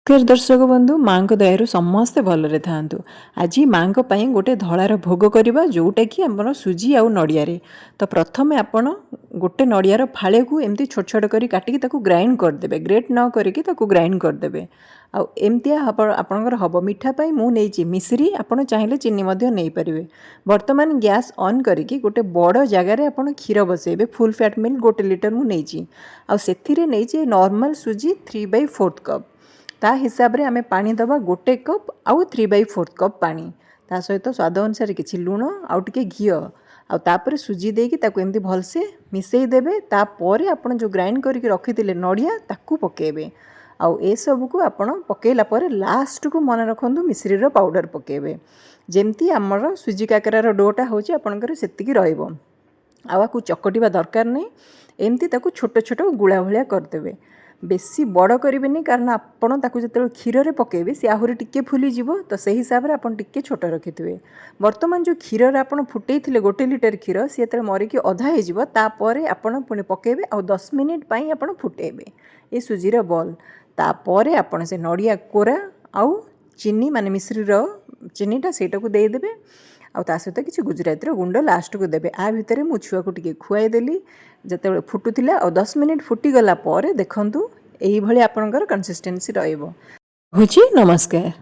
नमस्कार दर्शक बंधु माँ दयारू समस्ते भलरे थांतु। आज माँ गोटे धଳାर भोग करवा जोटा कि आम सुजी आउ नड़िया। तो प्रथम आपण गोटे नड़ियार फाड़े को एमती छोट छोट कर काटिकी ग्राइंड करदे, ग्रेट न करके ग्राइंड करदे। आमती आपणकर हम मीठापाई मुझे मिश्री, आपड़ चाहिए चीनी नहीं पारे। बर्तमान गैस ऑन करके गोटे बड़ जगार आप क्षीर बसैबे। फुल फैट मिल्क 1 लिटर मुझे नहीं नॉर्मल सुजी 3/4 कप। ता हिसाब रे आमे पानी दबा 1 कप आउ 3/4 कप पानी। ता सहित स्वाद अनुसार किछि लूण आउ टिके घी आउ तापर सुजी देकी ताकू एमती भलसे मिसई देबे। तापर आपण जो ग्राइंड करके रखिथिले नड़िया ताकू पकेबे। आउ ए सब को आपण पकेला पर लास्ट को मन रखंदु मिश्रीर पाउडर पकेबे। जेमती हमर सुजी काकरार डोटा होची आपणकर सेतिकी रहइबो। आकु चकटिबा दरकार नहीं, एमती ताकू छोट छोट गुला भलिया करदेबे। बेसी बड़ करेंगे कारण आपड़ ताकू जो क्षीर रे पकेबे सी आहरी टिके फुली जीवो। तो सही हिसाब रे आपन टिके छोट रखिथिबे। वर्तमान जो क्षीर रे आपन फुटेइथिले 1 लिटर क्षीर सी जेतेले मरिकी अधा हे जीवो तापरे आपन पुनी पकेबे आ 10 मिनिट पई आपन फुटेबे ए सुजीर बॉल। तापरे आपन से नड़िया कोरा आउ चीनी माने मिश्रीर चीनीटा सेटाकू दे देबे। आउ ता सहित किसी गुजराती गुंड लास्ट को देबे। आ भितर मु छुआ को टिके खुआईदेली जिते फुटुला और 10 मिनिट फुटीगला देखु यही आपणकर कंसिस्टेंसी रहिबो। नमस्कार।